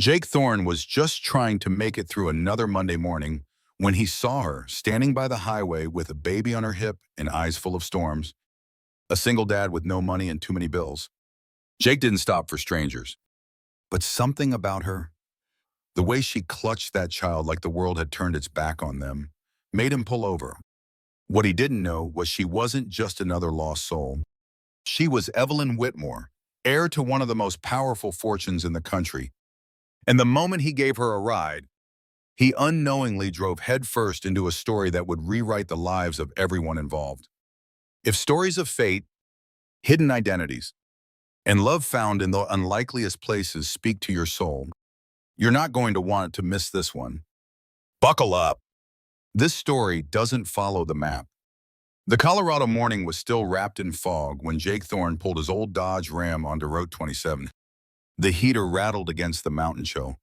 Jake Thorne was just trying to make it through another Monday morning when he saw her standing by the highway with a baby on her hip and eyes full of storms, a single dad with no money and too many bills. Jake didn't stop for strangers, but something about her, the way she clutched that child like the world had turned its back on them, made him pull over. What he didn't know was she wasn't just another lost soul. She was Evelyn Whitmore, heir to one of the most powerful fortunes in the country. And the moment he gave her a ride, he unknowingly drove headfirst into a story that would rewrite the lives of everyone involved. If stories of fate, hidden identities, and love found in the unlikeliest places speak to your soul, you're not going to want to miss this one. Buckle up. This story doesn't follow the map. The Colorado morning was still wrapped in fog when Jake Thorne pulled his old Dodge Ram onto Route 27. The heater rattled against the mountain show,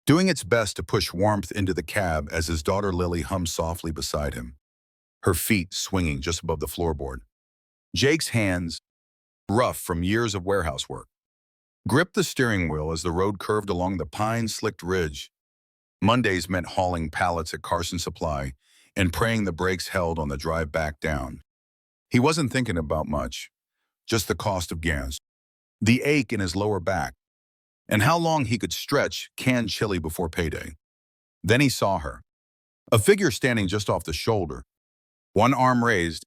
doing its best to push warmth into the cab as his daughter Lily hummed softly beside him, her feet swinging just above the floorboard. Jake's hands, rough from years of warehouse work, gripped the steering wheel as the road curved along the pine-slicked ridge. Mondays meant hauling pallets at Carson Supply and praying the brakes held on the drive back down. He wasn't thinking about much, just the cost of gas, the ache in his lower back, and how long he could stretch canned chili before payday. Then he saw her, a figure standing just off the shoulder, one arm raised,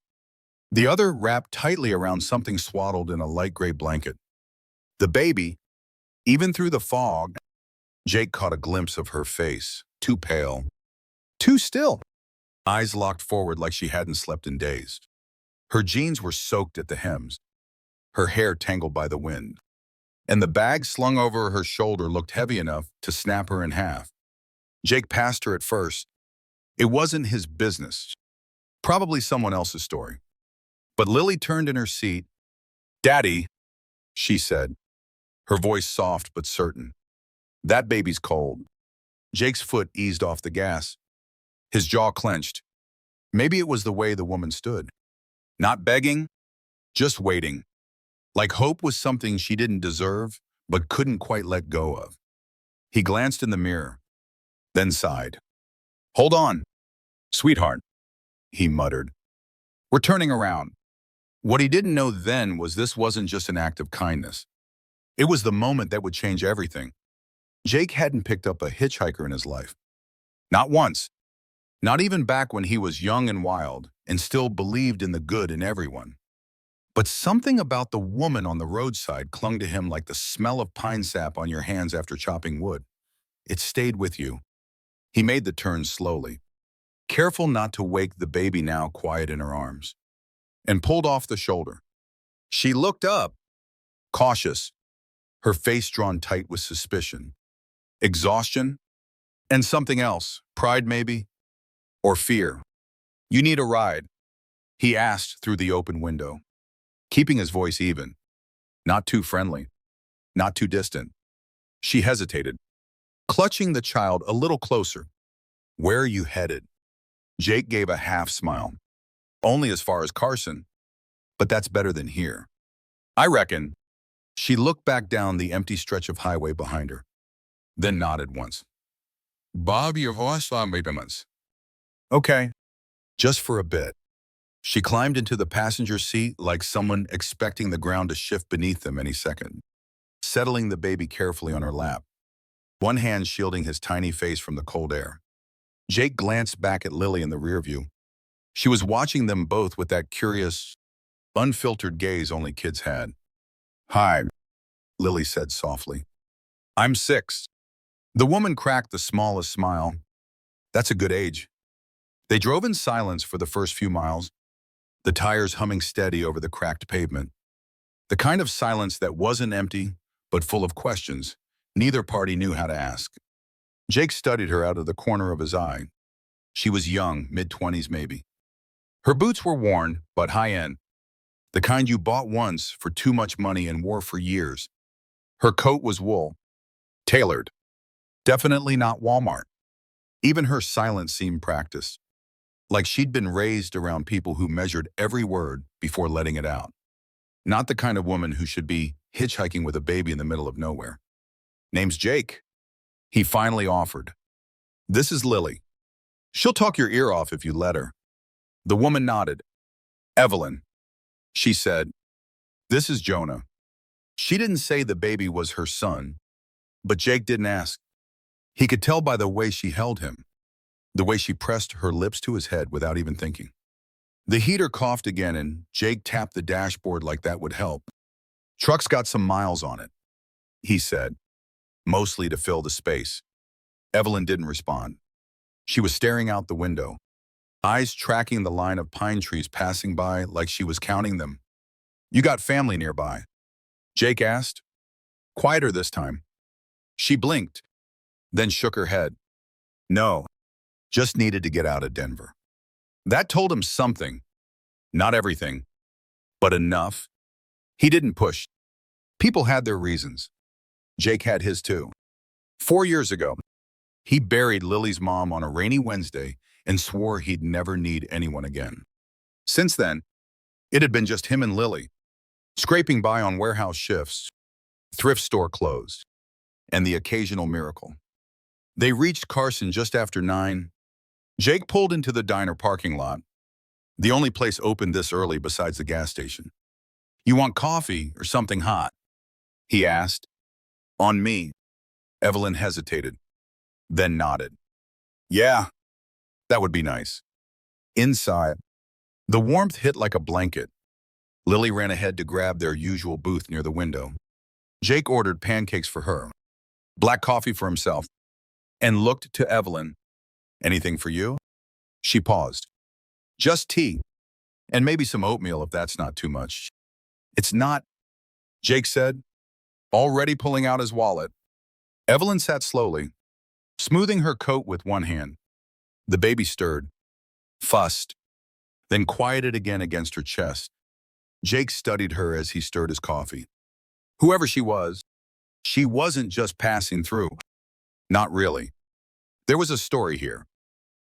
the other wrapped tightly around something swaddled in a light gray blanket. The baby, even through the fog, Jake caught a glimpse of her face, too pale, too still, eyes locked forward like she hadn't slept in days. Her jeans were soaked at the hems, her hair tangled by the wind, and the bag slung over her shoulder looked heavy enough to snap her in half. Jake passed her at first. It wasn't his business, probably someone else's story. But Lily turned in her seat. "Daddy," she said, her voice soft but certain. "That baby's cold." Jake's foot eased off the gas. His jaw clenched. Maybe it was the way the woman stood. Not begging, just waiting. Like hope was something she didn't deserve, but couldn't quite let go of. He glanced in the mirror, then sighed. "Hold on, sweetheart," he muttered. "We're turning around." What he didn't know then was this wasn't just an act of kindness. It was the moment that would change everything. Jake hadn't picked up a hitchhiker in his life. Not once. Not even back when he was young and wild and still believed in the good in everyone. But something about the woman on the roadside clung to him like the smell of pine sap on your hands after chopping wood. It stayed with you. He made the turn slowly, careful not to wake the baby now quiet in her arms, and pulled off the shoulder. She looked up, cautious, her face drawn tight with suspicion, exhaustion, and something else, pride maybe, or fear. "You need a ride?" he asked through the open window, keeping his voice even, not too friendly, not too distant. She hesitated, clutching the child a little closer. "Where are you headed?" Jake gave a half smile. "Only as far as Carson, but that's better than here, I reckon." She looked back down the empty stretch of highway behind her, then nodded once. "Bob, your horse on me, months." "Okay, just for a bit." She climbed into the passenger seat like someone expecting the ground to shift beneath them any second, settling the baby carefully on her lap, one hand shielding his tiny face from the cold air. Jake glanced back at Lily in the rearview. She was watching them both with that curious, unfiltered gaze only kids had. "Hi," Lily said softly. "I'm 6. The woman cracked the smallest smile. "That's a good age." They drove in silence for the first few miles, the tires humming steady over the cracked pavement. The kind of silence that wasn't empty, but full of questions neither party knew how to ask. Jake studied her out of the corner of his eye. She was young, mid-20s maybe. Her boots were worn, but high-end, the kind you bought once for too much money and wore for years. Her coat was wool, tailored, definitely not Walmart. Even her silence seemed practiced, like she'd been raised around people who measured every word before letting it out. Not the kind of woman who should be hitchhiking with a baby in the middle of nowhere. "Name's Jake," He finally offered. This is Lily. She'll talk your ear off if you let her. The woman nodded. Evelyn, she said. This is Jonah. She didn't say the baby was her son, but Jake didn't ask. He could tell by the way she held him, the way she pressed her lips to his head without even thinking. The heater coughed again and Jake tapped the dashboard like that would help. Truck's got some miles on it, he said, mostly to fill the space. Evelyn didn't respond. She was staring out the window, eyes tracking the line of pine trees passing by like she was counting them. You got family nearby? Jake asked. Quieter this time. She blinked, then shook her head. No, just needed to get out of Denver. That told him something. Not everything, but enough. He didn't push. People had their reasons. Jake had his too. 4 years ago, he buried Lily's mom on a rainy Wednesday and swore he'd never need anyone again. Since then, it had been just him and Lily, scraping by on warehouse shifts, thrift store closed, and the occasional miracle. They reached Carson just after 9. Jake pulled into the diner parking lot, the only place open this early besides the gas station. You want coffee or something hot? He asked. On me. Evelyn hesitated, then nodded. Yeah, that would be nice. Inside, the warmth hit like a blanket. Lily ran ahead to grab their usual booth near the window. Jake ordered pancakes for her, black coffee for himself, and looked to Evelyn. Anything for you? She paused. Just tea, and maybe some oatmeal if that's not too much. It's not, Jake said, already pulling out his wallet. Evelyn sat slowly, smoothing her coat with one hand. The baby stirred, fussed, then quieted again against her chest. Jake studied her as he stirred his coffee. Whoever she wasn't just passing through. Not really. There was a story here.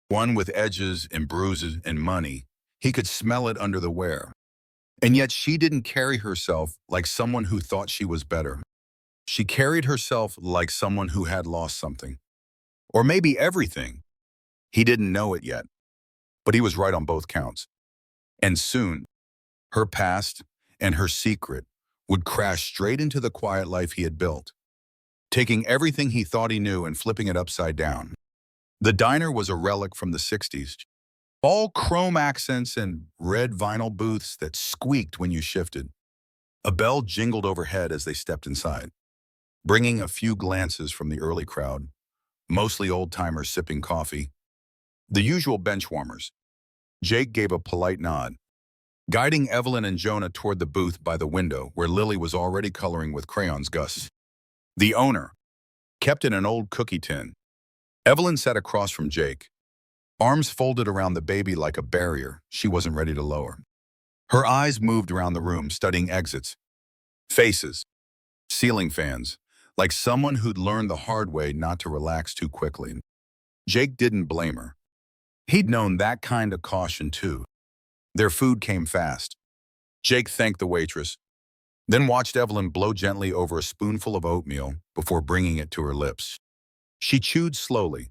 One with edges and bruises and money. He could smell it under the wear. And yet she didn't carry herself like someone who thought she was better. She carried herself like someone who had lost something. Or maybe everything. He didn't know it yet. But he was right on both counts. And soon, her past and her secret would crash straight into the quiet life he had built, taking everything he thought he knew and flipping it upside down. The diner was a relic from the 60s. All chrome accents and red vinyl booths that squeaked when you shifted. A bell jingled overhead as they stepped inside, bringing a few glances from the early crowd, mostly old-timers sipping coffee. The usual bench warmers. Jake gave a polite nod, guiding Evelyn and Jonah toward the booth by the window where Lily was already coloring with crayons. Gus, the owner, kept in an old cookie tin. Evelyn sat across from Jake, arms folded around the baby like a barrier she wasn't ready to lower. Her eyes moved around the room, studying exits, faces, ceiling fans, like someone who'd learned the hard way not to relax too quickly. Jake didn't blame her. He'd known that kind of caution too. Their food came fast. Jake thanked the waitress, then watched Evelyn blow gently over a spoonful of oatmeal before bringing it to her lips. She chewed slowly,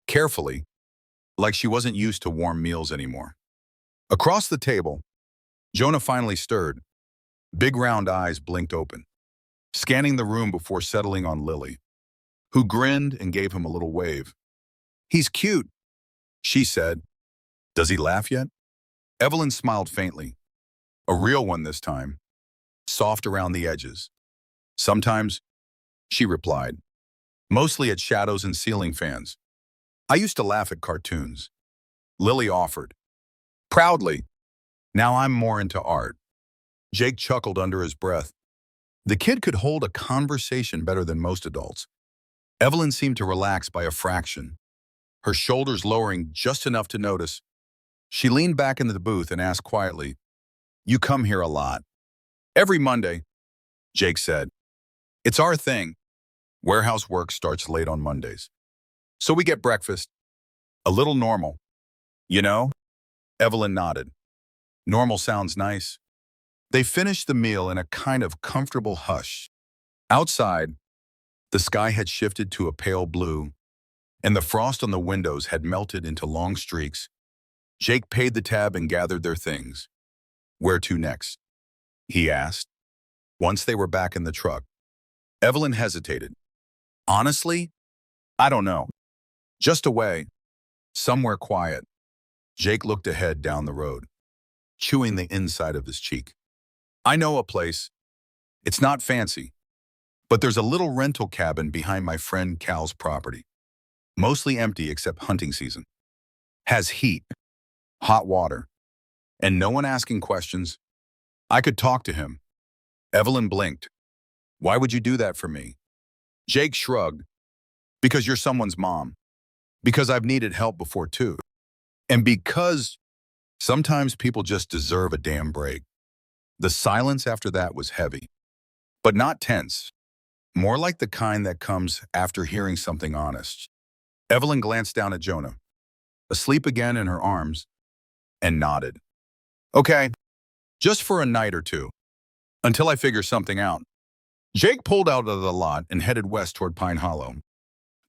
carefully, like she wasn't used to warm meals anymore. Across the table, Jonah finally stirred. Big round eyes blinked open, scanning the room before settling on Lily, who grinned and gave him a little wave. He's cute, she said. Does he laugh yet? Evelyn smiled faintly. A real one this time, soft around the edges. Sometimes, she replied, mostly at shadows and ceiling fans. I used to laugh at cartoons. Lily offered, proudly. Now I'm more into art. Jake chuckled under his breath. The kid could hold a conversation better than most adults. Evelyn seemed to relax by a fraction, her shoulders lowering just enough to notice. She leaned back into the booth and asked quietly, You come here a lot. Every Monday, Jake said. It's our thing. Warehouse work starts late on Mondays. So we get breakfast. A little normal. You know? Evelyn nodded. Normal sounds nice. They finished the meal in a kind of comfortable hush. Outside, The sky had shifted to a pale blue, and the frost on the windows had melted into long streaks. Jake paid the tab and gathered their things. "Where to next?" he asked. Once they were back in the truck, Evelyn hesitated. "Honestly, I don't know. Just away. Somewhere quiet." Jake looked ahead down the road, chewing the inside of his cheek. "I know a place. It's not fancy, but there's a little rental cabin behind my friend Cal's property. Mostly empty except hunting season. Has heat, hot water, and no one asking questions. I could talk to him." Evelyn blinked. "Why would you do that for me?" Jake shrugged. "Because you're someone's mom. Because I've needed help before too. And because sometimes people just deserve a damn break." The silence after that was heavy, but not tense. More like the kind that comes after hearing something honest. Evelyn glanced down at Jonah, asleep again in her arms, and nodded. "Okay, just for a night or two, until I figure something out." Jake pulled out of the lot and headed west toward Pine Hollow.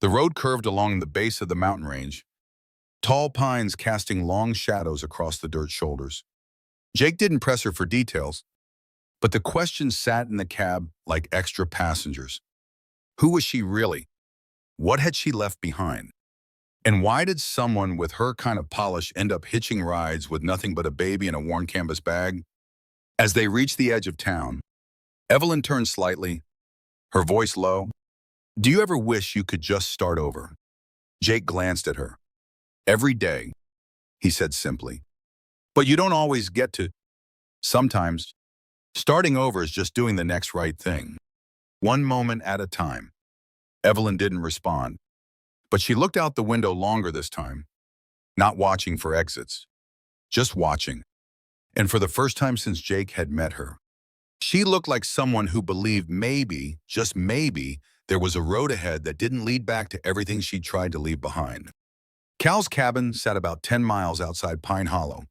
The road curved along the base of the mountain range, tall pines casting long shadows across the dirt shoulders. Jake didn't press her for details, but the questions sat in the cab like extra passengers. Who was she really? What had she left behind? And why did someone with her kind of polish end up hitching rides with nothing but a baby and a worn canvas bag? As they reached the edge of town, Evelyn turned slightly, her voice low. "Do you ever wish you could just start over?" Jake glanced at her. "Every day," he said simply. "But you don't always get to. Sometimes, starting over is just doing the next right thing. One moment at a time." Evelyn didn't respond, but she looked out the window longer this time, not watching for exits, just watching. And for the first time since Jake had met her, she looked like someone who believed maybe, just maybe, there was a road ahead that didn't lead back to everything she'd tried to leave behind. Cal's cabin sat about 10 miles outside Pine Hollow,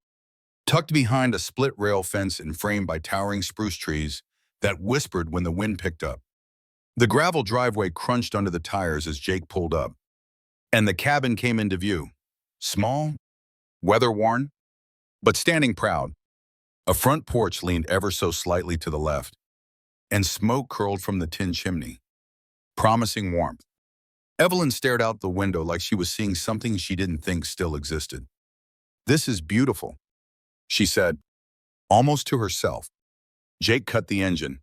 tucked behind a split-rail fence and framed by towering spruce trees that whispered when the wind picked up. The gravel driveway crunched under the tires as Jake pulled up, and the cabin came into view. Small, weather-worn, but standing proud. A front porch leaned ever so slightly to the left, and smoke curled from the tin chimney, promising warmth. Evelyn stared out the window like she was seeing something she didn't think still existed. "This is beautiful," she said, almost to herself. Jake cut the engine.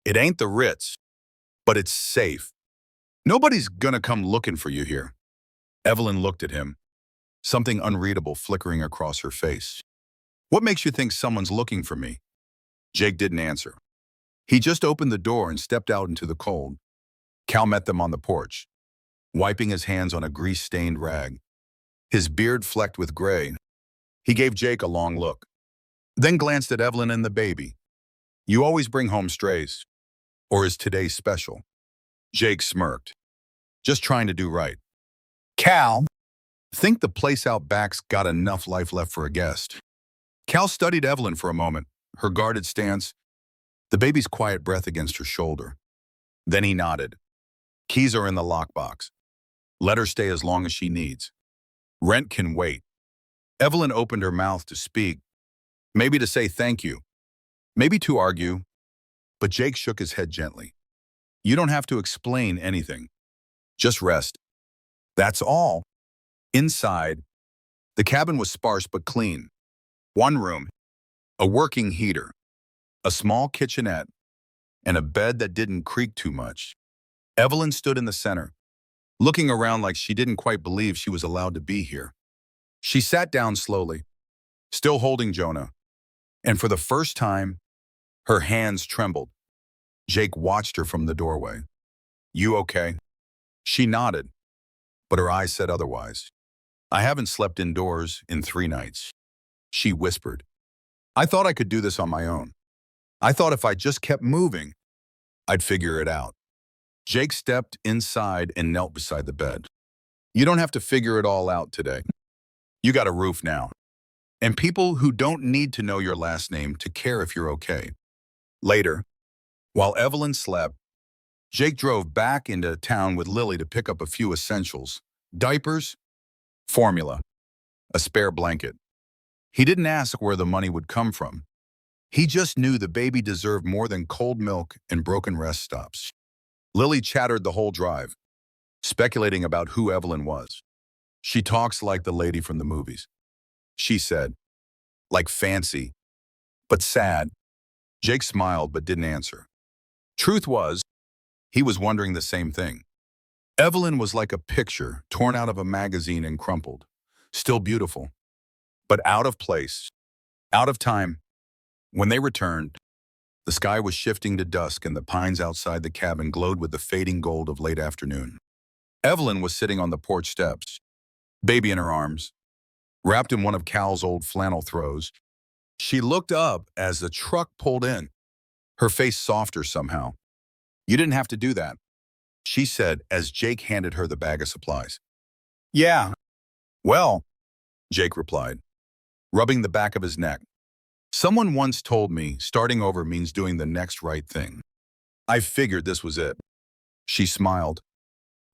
"It ain't the Ritz, but it's safe. Nobody's gonna come looking for you here." Evelyn looked at him, something unreadable flickering across her face. "What makes you think someone's looking for me?" Jake didn't answer. He just opened the door and stepped out into the cold. Cal met them on the porch, wiping his hands on a grease-stained rag, his beard flecked with gray. He gave Jake a long look, then glanced at Evelyn and the baby. "You always bring home strays. Or is today special?" Jake smirked. "Just trying to do right." "Cal, think the place out back's got enough life left for a guest." Cal studied Evelyn for a moment, her guarded stance, the baby's quiet breath against her shoulder. Then he nodded. "Keys are in the lockbox. Let her stay as long as she needs. Rent can wait." Evelyn opened her mouth to speak, maybe to say thank you, maybe to argue, but Jake shook his head gently. "You don't have to explain anything. Just rest. That's all." Inside, the cabin was sparse but clean. One room, a working heater, a small kitchenette, and a bed that didn't creak too much. Evelyn stood in the center, looking around like she didn't quite believe she was allowed to be here. She sat down slowly, still holding Jonah, and for the first time, her hands trembled. Jake watched her from the doorway. "You okay?" She nodded, but her eyes said otherwise. "I haven't slept indoors in 3 nights." She whispered. "I thought I could do this on my own. I thought if I just kept moving, I'd figure it out." Jake stepped inside and knelt beside the bed. "You don't have to figure it all out today. You got a roof now. And people who don't need to know your last name to care if you're okay." Later, while Evelyn slept, Jake drove back into town with Lily to pick up a few essentials: diapers, formula, a spare blanket. He didn't ask where the money would come from. He just knew the baby deserved more than cold milk and broken rest stops. Lily chattered the whole drive, speculating about who Evelyn was. "She talks like the lady from the movies," she said. "Like fancy, but sad." Jake smiled but didn't answer. Truth was, he was wondering the same thing. Evelyn was like a picture torn out of a magazine and crumpled. Still beautiful, but out of place, out of time. When they returned, the sky was shifting to dusk and the pines outside the cabin glowed with the fading gold of late afternoon. Evelyn was sitting on the porch steps, baby in her arms, wrapped in one of Cal's old flannel throws. She looked up as the truck pulled in, her face softer somehow. "You didn't have to do that," she said as Jake handed her the bag of supplies. "Yeah, well," Jake replied, rubbing the back of his neck. "Someone once told me starting over means doing the next right thing. I figured this was it." She smiled.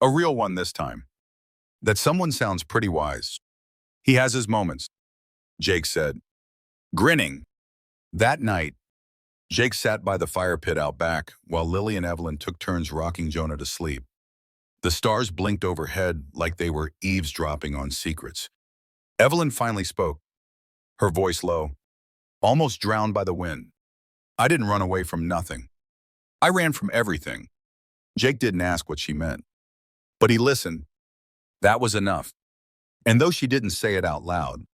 "A real one this time." "That someone sounds pretty wise." "He has his moments," Jake said, grinning. That night, Jake sat by the fire pit out back while Lily and Evelyn took turns rocking Jonah to sleep. The stars blinked overhead like they were eavesdropping on secrets. Evelyn finally spoke, her voice low, almost drowned by the wind. "I didn't run away from nothing. I ran from everything." Jake didn't ask what she meant, but he listened. That was enough. And though she didn't say it out loud,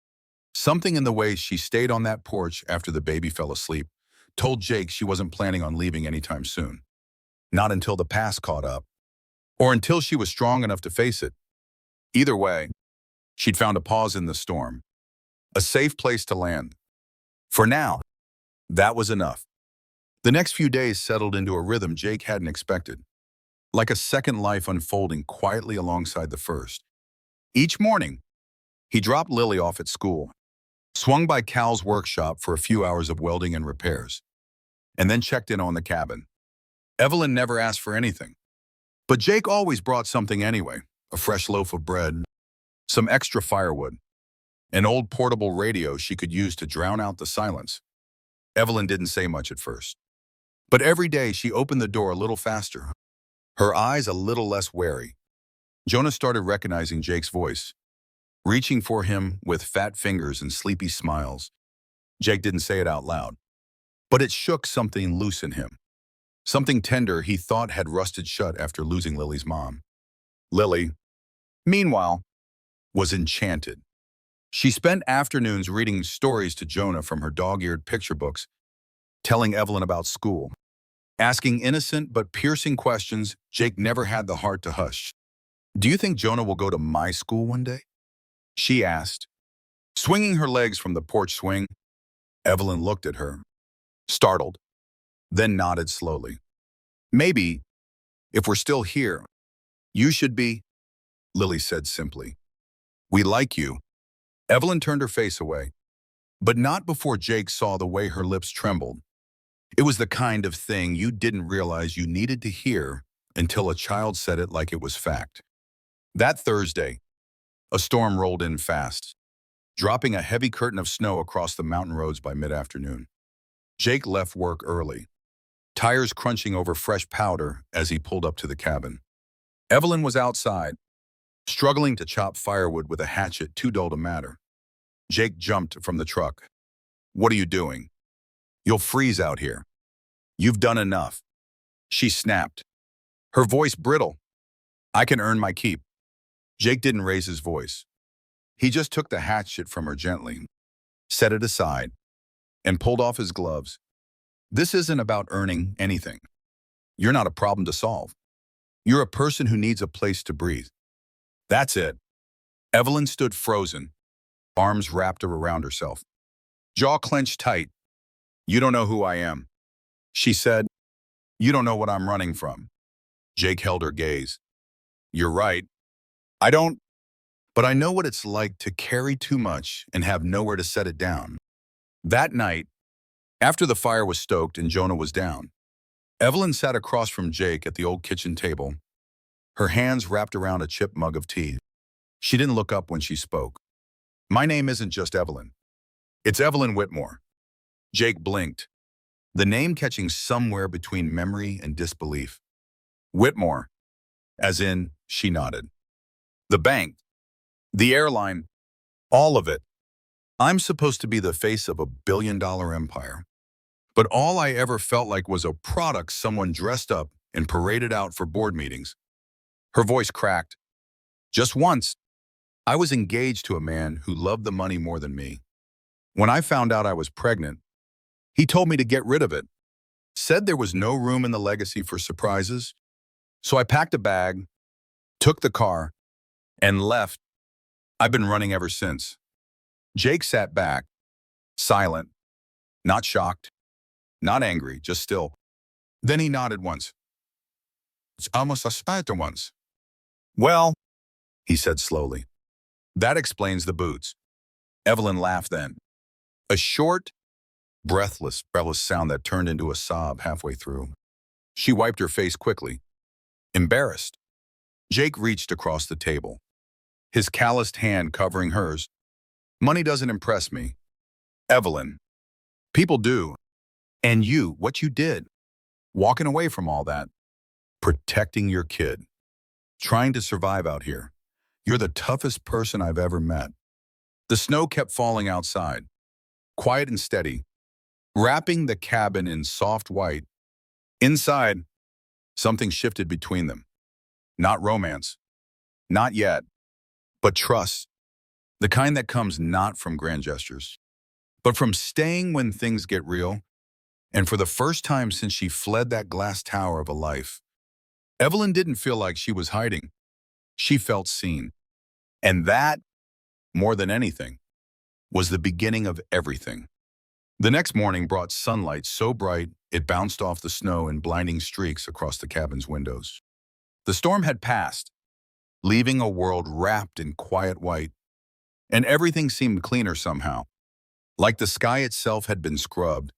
something in the way she stayed on that porch after the baby fell asleep told Jake she wasn't planning on leaving anytime soon. Not until the past caught up, or until she was strong enough to face it. Either way, she'd found a pause in the storm, a safe place to land. For now, that was enough. The next few days settled into a rhythm Jake hadn't expected, like a second life unfolding quietly alongside the first. Each morning, he dropped Lily off at school, swung by Cal's workshop for a few hours of welding and repairs, and then checked in on the cabin. Evelyn never asked for anything, but Jake always brought something anyway: a fresh loaf of bread, some extra firewood, an old portable radio she could use to drown out the silence. Evelyn didn't say much at first, but every day she opened the door a little faster, her eyes a little less wary. Jonah started recognizing Jake's voice, reaching for him with fat fingers and sleepy smiles. Jake didn't say it out loud, but it shook something loose in him, something tender he thought had rusted shut after losing Lily's mom. Lily, meanwhile, was enchanted. She spent afternoons reading stories to Jonah from her dog-eared picture books, telling Evelyn about school, asking innocent but piercing questions Jake never had the heart to hush. "Do you think Jonah will go to my school one day?" she asked, swinging her legs from the porch swing. Evelyn looked at her, startled, then nodded slowly. "Maybe, if we're still here, you should be," Lily said simply. "We like you." Evelyn turned her face away, but not before Jake saw the way her lips trembled. It was the kind of thing you didn't realize you needed to hear until a child said it like it was fact. That Thursday, a storm rolled in fast, dropping a heavy curtain of snow across the mountain roads by mid-afternoon. Jake left work early, tires crunching over fresh powder as he pulled up to the cabin. Evelyn was outside, struggling to chop firewood with a hatchet too dull to matter. Jake jumped from the truck. "What are you doing? You'll freeze out here. You've done enough," she snapped, her voice brittle. "I can earn my keep." Jake didn't raise his voice. He just took the hatchet from her gently, set it aside, and pulled off his gloves. "This isn't about earning anything. You're not a problem to solve. You're a person who needs a place to breathe. That's it." Evelyn stood frozen, arms wrapped around herself, jaw clenched tight. "You don't know who I am," she said. "You don't know what I'm running from." Jake held her gaze. "You're right. I don't, but I know what it's like to carry too much and have nowhere to set it down." That night, after the fire was stoked and Jonah was down, Evelyn sat across from Jake at the old kitchen table, her hands wrapped around a chipped mug of tea. She didn't look up when she spoke. My name isn't just Evelyn. It's Evelyn Whitmore. Jake blinked, the name catching somewhere between memory and disbelief. Whitmore, as in, she nodded. The bank, the airline, all of it. I'm supposed to be the face of $1 billion empire. But all I ever felt like was a product someone dressed up and paraded out for board meetings. Her voice cracked. Just once, I was engaged to a man who loved the money more than me. When I found out I was pregnant, he told me to get rid of it, said there was no room in the legacy for surprises. So I packed a bag, took the car, and left. I've been running ever since. Jake sat back, silent, not shocked, not angry, just still. Then he nodded once. It's almost a spider once. Well, he said slowly, that explains the boots. Evelyn laughed then. A short, breathless sound that turned into a sob halfway through. She wiped her face quickly, embarrassed. Jake reached across the table, his calloused hand covering hers. Money doesn't impress me. Evelyn, people do. And you, what you did, walking away from all that, protecting your kid, trying to survive out here. You're the toughest person I've ever met. The snow kept falling outside, quiet and steady, wrapping the cabin in soft white. Inside, something shifted between them. Not romance, not yet, but trust. The kind that comes not from grand gestures, but from staying when things get real. And for the first time since she fled that glass tower of a life, Evelyn didn't feel like she was hiding. She felt seen. And that, more than anything, was the beginning of everything. The next morning brought sunlight so bright it bounced off the snow in blinding streaks across the cabin's windows. The storm had passed, leaving a world wrapped in quiet white, and everything seemed cleaner somehow, like the sky itself had been scrubbed.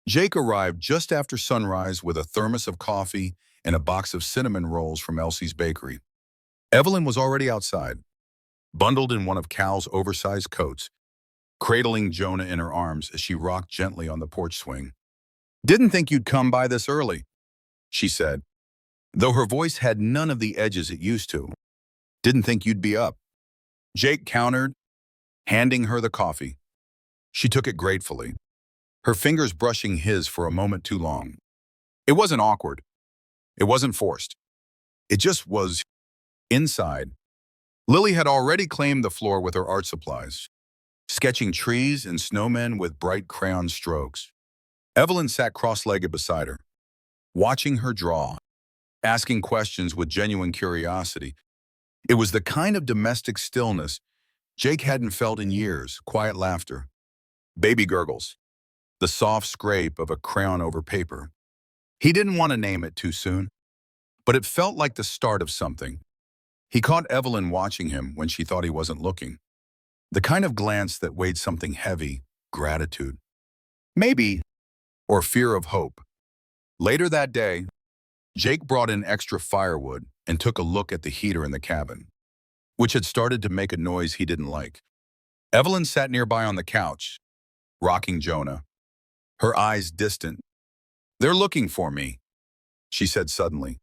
Jake arrived just after sunrise with a thermos of coffee and a box of cinnamon rolls from Elsie's bakery. Evelyn was already outside, bundled in one of Cal's oversized coats, cradling Jonah in her arms as she rocked gently on the porch swing. Didn't think you'd come by this early, she said, though her voice had none of the edges it used to. Didn't think you'd be up. Jake countered, handing her the coffee. She took it gratefully, her fingers brushing his for a moment too long. It wasn't awkward. It wasn't forced. It just was. Inside, Lily had already claimed the floor with her art supplies, sketching trees and snowmen with bright crayon strokes. Evelyn sat cross-legged beside her, watching her draw, asking questions with genuine curiosity. It was the kind of domestic stillness Jake hadn't felt in years, quiet laughter, baby gurgles, the soft scrape of a crayon over paper. He didn't want to name it too soon, but it felt like the start of something. He caught Evelyn watching him when she thought he wasn't looking. The kind of glance that weighed something heavy, gratitude. Maybe, or fear of hope. Later that day, Jake brought in extra firewood and took a look at the heater in the cabin, which had started to make a noise he didn't like. Evelyn sat nearby on the couch, rocking Jonah, her eyes distant. They're looking for me, she said suddenly.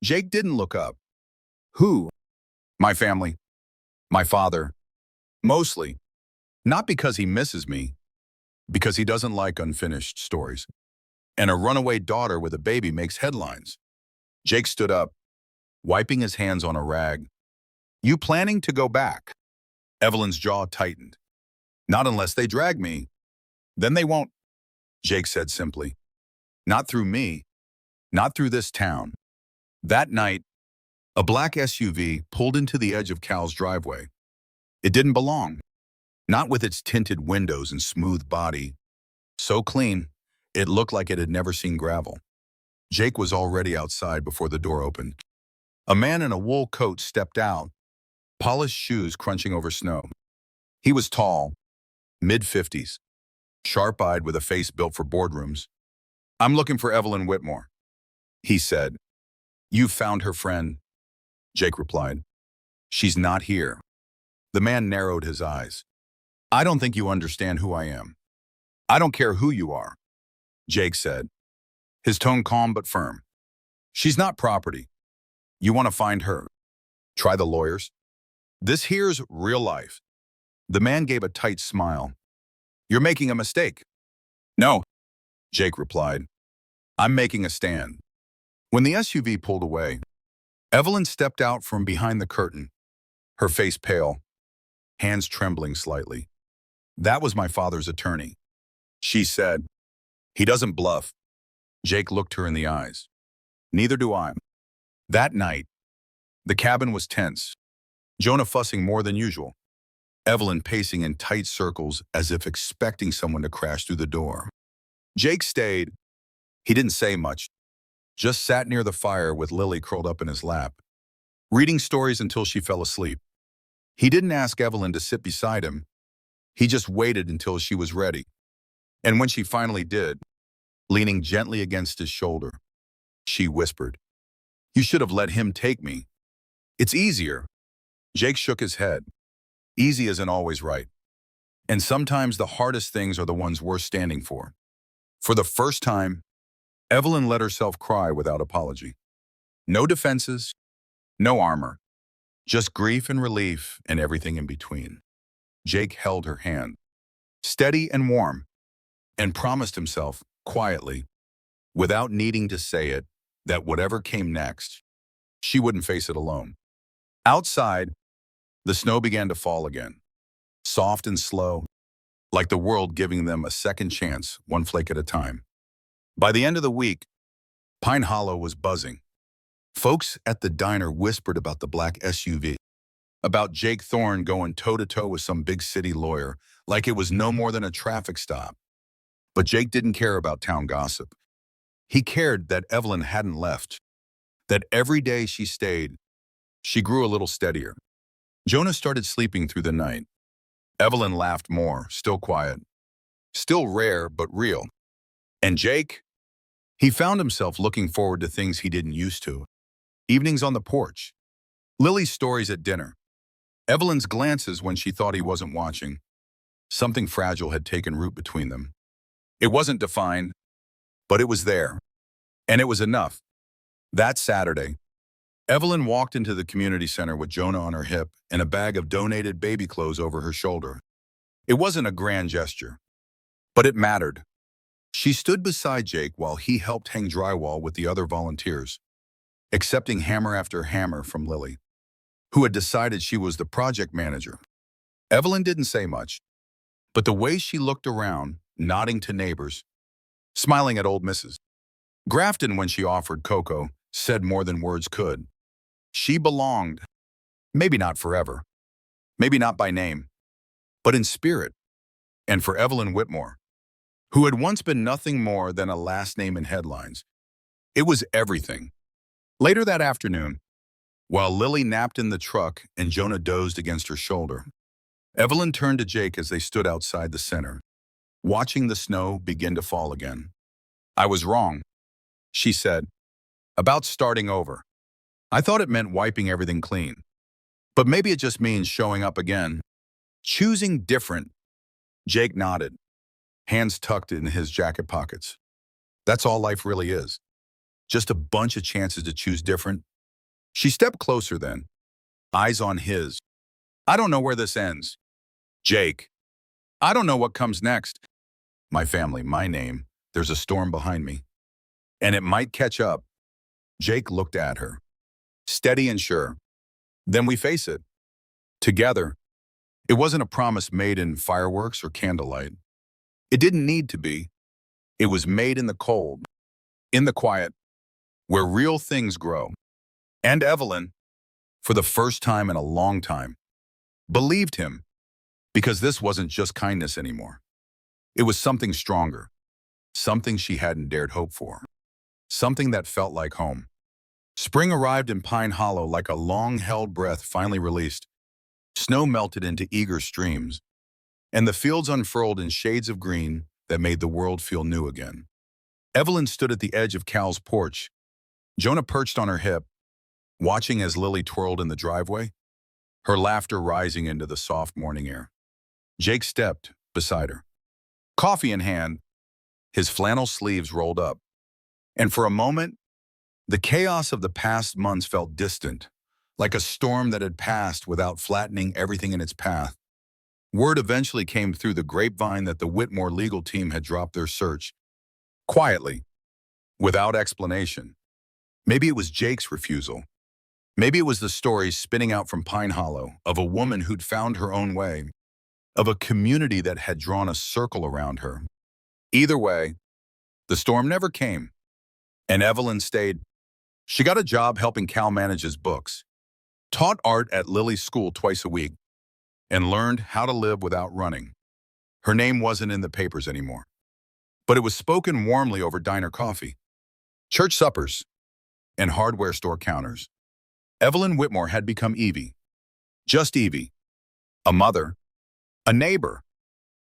Jake didn't look up. Who? My family. My father. Mostly. Not because he misses me, because he doesn't like unfinished stories. And a runaway daughter with a baby makes headlines. Jake stood up, wiping his hands on a rag. You planning to go back? Evelyn's jaw tightened. Not unless they drag me. Then they won't, Jake said simply. Not through me. Not through this town. That night, a black SUV pulled into the edge of Cal's driveway. It didn't belong. Not with its tinted windows and smooth body. So clean, it looked like it had never seen gravel. Jake was already outside before the door opened. A man in a wool coat stepped out, polished shoes crunching over snow. He was tall, mid-50s, sharp-eyed with a face built for boardrooms. I'm looking for Evelyn Whitmore. He said. You found her friend, Jake replied. She's not here. The man narrowed his eyes. I don't think you understand who I am. I don't care who you are, Jake said, his tone calm but firm. She's not property. You want to find her. Try the lawyers. This here's real life. The man gave a tight smile. You're making a mistake. No, Jake replied. I'm making a stand. When the SUV pulled away, Evelyn stepped out from behind the curtain, her face pale, hands trembling slightly. That was my father's attorney. She said, he doesn't bluff. Jake looked her in the eyes. Neither do I. That night, the cabin was tense, Jonah fussing more than usual, Evelyn pacing in tight circles as if expecting someone to crash through the door. Jake stayed. He didn't say much, just sat near the fire with Lily curled up in his lap, reading stories until she fell asleep. He didn't ask Evelyn to sit beside him. He just waited until she was ready. And when she finally did, leaning gently against his shoulder, she whispered, You should have let him take me. It's easier. Jake shook his head. Easy isn't always right. And sometimes the hardest things are the ones worth standing for. For the first time, Evelyn let herself cry without apology. No defenses, no armor, just grief and relief and everything in between. Jake held her hand, steady and warm, and promised himself, quietly, without needing to say it, that whatever came next, she wouldn't face it alone. Outside, the snow began to fall again, soft and slow, like the world giving them a second chance, one flake at a time. By the end of the week, Pine Hollow was buzzing. Folks at the diner whispered about the black SUV, about Jake Thorne going toe-to-toe with some big city lawyer, like it was no more than a traffic stop. But Jake didn't care about town gossip. He cared that Evelyn hadn't left, that every day she stayed, she grew a little steadier. Jonah started sleeping through the night. Evelyn laughed more, still quiet, still rare but real. And Jake? He found himself looking forward to things he didn't used to. Evenings on the porch, Lily's stories at dinner, Evelyn's glances when she thought he wasn't watching. Something fragile had taken root between them. It wasn't defined, but it was there. And it was enough. That Saturday, Evelyn walked into the community center with Jonah on her hip and a bag of donated baby clothes over her shoulder. It wasn't a grand gesture, but it mattered. She stood beside Jake while he helped hang drywall with the other volunteers, accepting hammer after hammer from Lily, who had decided she was the project manager. Evelyn didn't say much, but the way she looked around, nodding to neighbors, smiling at old Mrs. Grafton when she offered cocoa, said more than words could. She belonged, maybe not forever, maybe not by name, but in spirit. And for Evelyn Whitmore, who had once been nothing more than a last name in headlines, it was everything. Later that afternoon, while Lily napped in the truck and Jonah dozed against her shoulder, Evelyn turned to Jake as they stood outside the center, watching the snow begin to fall again. I was wrong, she said, about starting over. I thought it meant wiping everything clean. But maybe it just means showing up again. Choosing different. Jake nodded, hands tucked in his jacket pockets. That's all life really is. Just a bunch of chances to choose different. She stepped closer then, eyes on his. I don't know where this ends. Jake, I don't know what comes next. My family, my name, there's a storm behind me. And it might catch up. Jake looked at her, steady and sure. Then we face it. Together. It wasn't a promise made in fireworks or candlelight. It didn't need to be. It was made in the cold, in the quiet, where real things grow. And Evelyn, for the first time in a long time, believed him, because this wasn't just kindness anymore. It was something stronger, something she hadn't dared hope for, something that felt like home. Spring arrived in Pine Hollow like a long-held breath finally released. Snow melted into eager streams, and the fields unfurled in shades of green that made the world feel new again. Evelyn stood at the edge of Cal's porch, Jonah perched on her hip, watching as Lily twirled in the driveway, her laughter rising into the soft morning air. Jake stepped beside her, coffee in hand, his flannel sleeves rolled up. And for a moment, the chaos of the past months felt distant, like a storm that had passed without flattening everything in its path. Word eventually came through the grapevine that the Whitmore legal team had dropped their search, quietly, without explanation. Maybe it was Jake's refusal. Maybe it was the stories spinning out from Pine Hollow of a woman who'd found her own way, of a community that had drawn a circle around her. Either way, the storm never came, and Evelyn stayed. She got a job helping Cal manage his books, taught art at Lily's school twice a week, and learned how to live without running. Her name wasn't in the papers anymore, but it was spoken warmly over diner coffee, church suppers, and hardware store counters. Evelyn Whitmore had become Evie. Just Evie. A mother, a neighbor,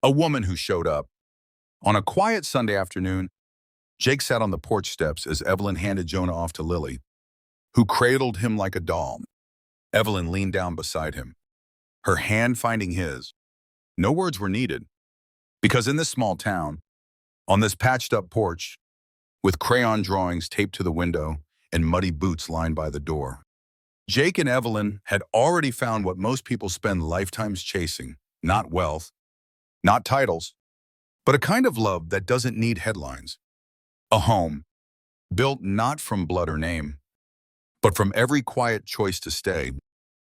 a woman who showed up. On a quiet Sunday afternoon, Jake sat on the porch steps as Evelyn handed Jonah off to Lily, who cradled him like a doll. Evelyn leaned down beside him, her hand finding his. No words were needed, because in this small town, on this patched-up porch, with crayon drawings taped to the window and muddy boots lined by the door, Jake and Evelyn had already found what most people spend lifetimes chasing, not wealth, not titles, but a kind of love that doesn't need headlines. A home, built not from blood or name, but from every quiet choice to stay.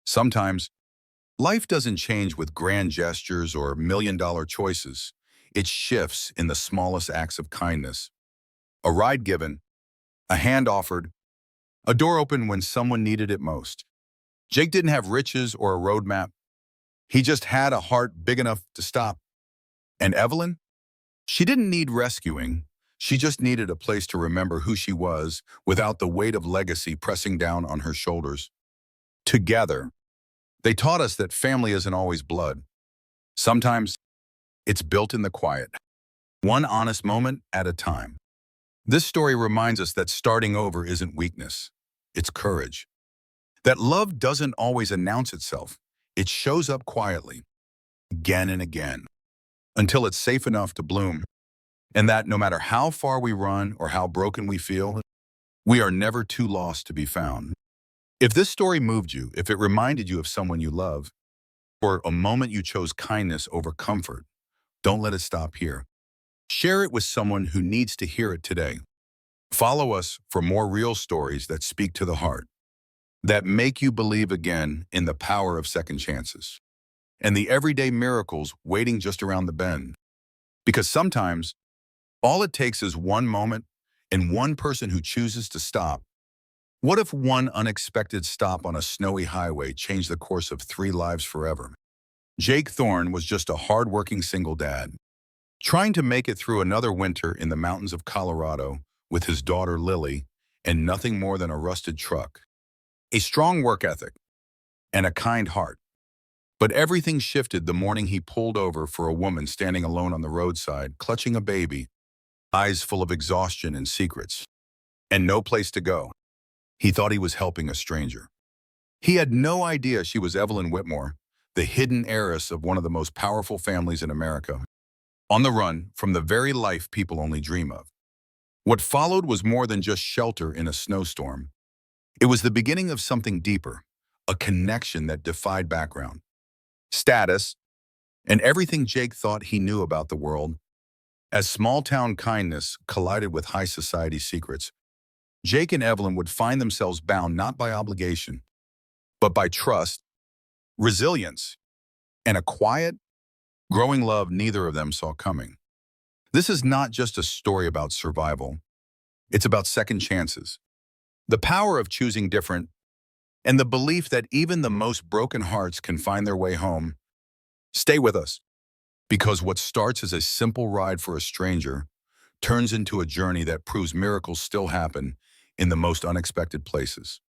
Sometimes, life doesn't change with grand gestures or million-dollar choices. It shifts in the smallest acts of kindness. A ride given, a hand offered, a door opened when someone needed it most. Jake didn't have riches or a roadmap. He just had a heart big enough to stop. And Evelyn? She didn't need rescuing. She just needed a place to remember who she was without the weight of legacy pressing down on her shoulders. Together, they taught us that family isn't always blood. Sometimes, it's built in the quiet, one honest moment at a time. This story reminds us that starting over isn't weakness, it's courage. That love doesn't always announce itself. It shows up quietly, again and again, until it's safe enough to bloom. And that no matter how far we run or how broken we feel, we are never too lost to be found. If this story moved you, if it reminded you of someone you love, or a moment you chose kindness over comfort, don't let it stop here. Share it with someone who needs to hear it today. Follow us for more real stories that speak to the heart, that make you believe again in the power of second chances, and the everyday miracles waiting just around the bend. Because sometimes, all it takes is one moment and one person who chooses to stop. What if one unexpected stop on a snowy highway changed the course of 3 lives forever? Jake Thorne was just a hard-working single dad, trying to make it through another winter in the mountains of Colorado with his daughter Lily and nothing more than a rusted truck, a strong work ethic, and a kind heart. But everything shifted the morning he pulled over for a woman standing alone on the roadside, clutching a baby, eyes full of exhaustion and secrets, and no place to go. He thought he was helping a stranger. He had no idea she was Evelyn Whitmore, the hidden heiress of one of the most powerful families in America, on the run from the very life people only dream of. What followed was more than just shelter in a snowstorm. It was the beginning of something deeper, a connection that defied background, status, and everything Jake thought he knew about the world. As small-town kindness collided with high society secrets, Jake and Evelyn would find themselves bound not by obligation, but by trust, resilience, and a quiet, growing love neither of them saw coming. This is not just a story about survival. It's about second chances, the power of choosing different, and the belief that even the most broken hearts can find their way home. Stay with us, because what starts as a simple ride for a stranger turns into a journey that proves miracles still happen in the most unexpected places.